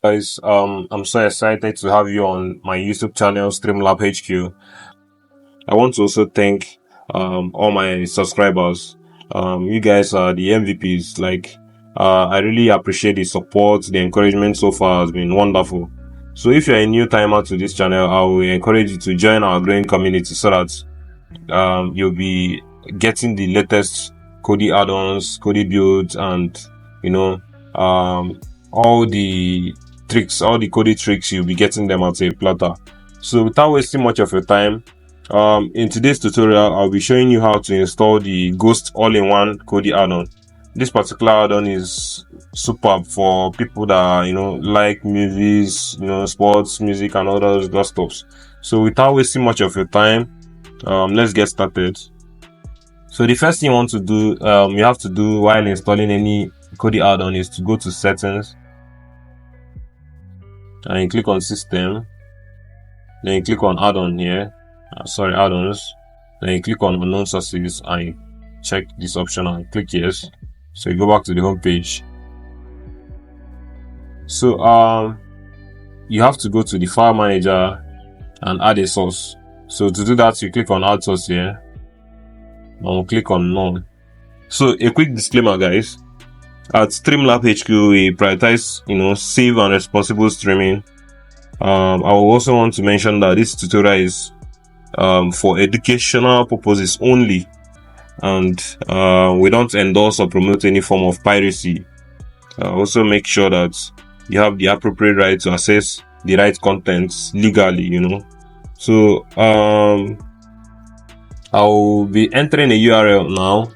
Guys, I'm so excited to have you on my YouTube channel, Streamlab HQ. I want to also thank all my subscribers. You guys are the MVPs. I really appreciate the support. The encouragement so far has been wonderful. So if you're a new timer to this channel, I will encourage you to join our growing community so that you'll be getting the latest Kodi add-ons, Kodi builds, and all the tricks, all the Kodi tricks, you'll be getting them at a platter. So without wasting much of your time, in today's tutorial, I'll be showing you how to install the Ghost all-in-one Kodi add-on. This particular add-on is superb for people that like movies, sports, music, and all those stuff. So without wasting much of your time, let's get started. So the first thing you want to do, you have to do while installing any Kodi add-on is to go to settings and you click on system, then you click on add-on here, add-ons, then you click on unknown sources and you check this option and click yes. So you go back to the home page. So you have to go to the file manager and add a source. So to do that, you click on add source here and we'll click on none. So a quick disclaimer, guys. At Streamlab HQ, we prioritize, safe and responsible streaming. I will also want to mention that this tutorial is for educational purposes only, and we don't endorse or promote any form of piracy. Also make sure that you have the appropriate right to access the right contents legally, So I'll be entering a URL now.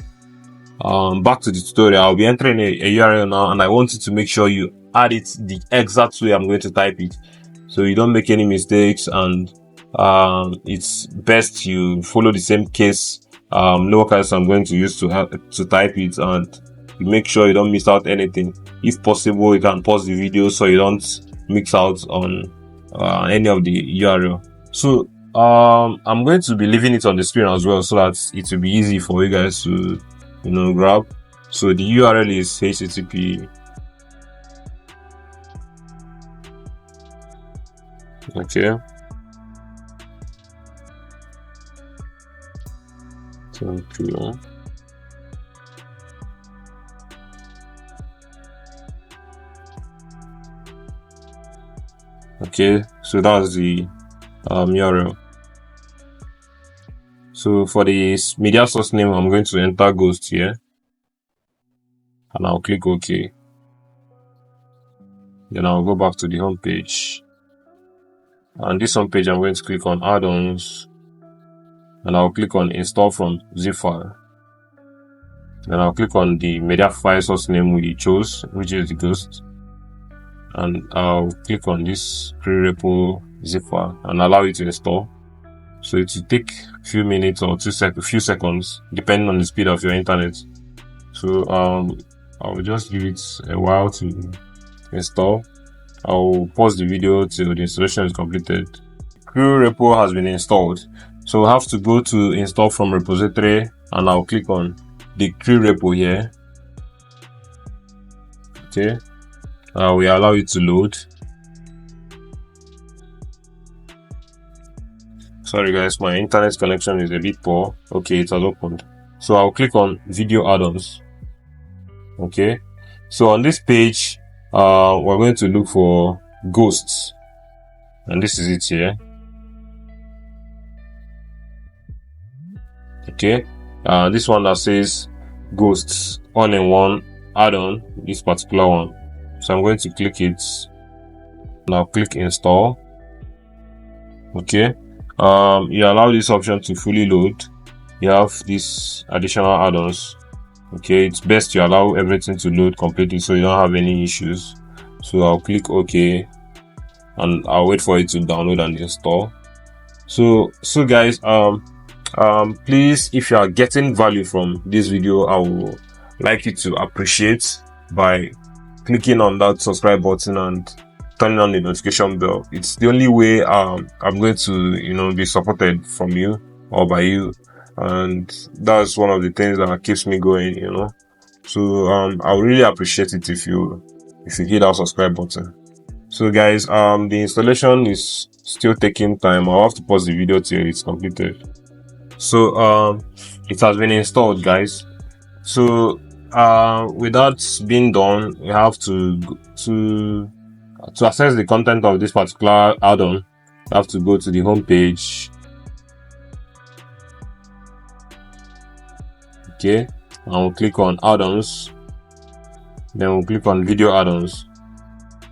Back to the tutorial, I'll be entering a URL now, and I want you to make sure you add it the exact way I'm going to type it, so you don't make any mistakes, and it's best you follow the same lowercase I'm going to use to type it, and you make sure you don't miss out anything. If possible, you can pause the video so you don't mix out on any of the URL. So I'm going to be leaving it on the screen as well so that it will be easy for you guys to grab. So the URL is http okay thank you. Okay, so that's the URL. So for the media source name, I'm going to enter Ghost here, and I'll click OK. Then I'll go back to the home page, and this home page I'm going to click on add-ons, and I'll click on install from zip file. Then I'll click on the media file source name we chose, which is the Ghost, and I'll click on this pre-repo zip file and allow it to install. So it will take a few minutes or a few seconds, depending on the speed of your internet. So I'll just give it a while to install. I'll pause the video till the installation is completed. Crew repo has been installed. So I have to go to install from repository, and I'll click on the crew repo here. Okay. We allow it to load. Sorry guys, my internet connection is a bit poor. Okay, it has opened. So I'll click on video add-ons. Okay, so on this page, we're going to look for ghosts, and this is it here. Okay, this one that says ghosts all-in-one add-on, this particular one. So I'm going to click it. Now click install. Okay. You allow this option to fully load. You have these additional add-ons. Okay, it's best you allow everything to load completely so you don't have any issues. So I'll click OK, and I'll wait for it to download and install. So guys, please, if you are getting value from this video, I would like you to appreciate by clicking on that subscribe button and turning on the notification bell. It's the only way I'm going to be supported from you or by you, and that's one of the things that keeps me going. So I would really appreciate it if you hit that subscribe button. So guys, the installation is still taking time. I'll have to pause the video till it's completed. So it has been installed, guys. So with that being done, we have to access the content of this particular add-on. You have to go to the home page. Okay, and we'll click on add-ons. Then we'll click on video add-ons.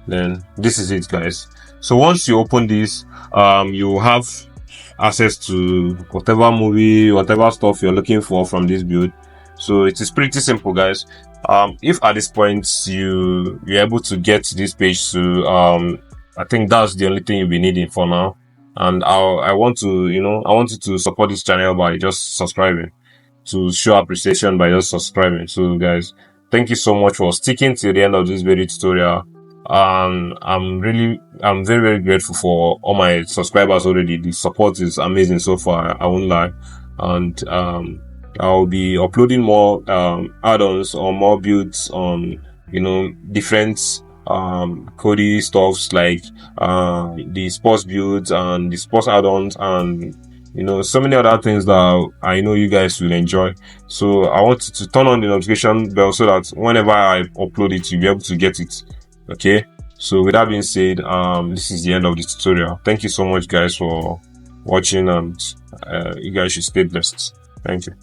Then this is it, guys. So once you open this, you have access to whatever movie, whatever stuff you're looking for from this build. So it is pretty simple, guys. If at this point you're able to get to this page, to I think that's the only thing you'll be needing for now. And I want you to support this channel by just subscribing, to show appreciation by just subscribing. So guys, thank you so much for sticking till the end of this video tutorial. I'm very, very grateful for all my subscribers already. The support is amazing so far, I won't lie. And I'll be uploading more add-ons or more builds on, different Kodi stuffs, like the sports builds and the sports add-ons, and so many other things that I know you guys will enjoy. So I want to turn on the notification bell so that whenever I upload it, you'll be able to get it. Okay, so with that being said, this is the end of the tutorial. Thank you so much, guys, for watching, and you guys should stay blessed. Thank you.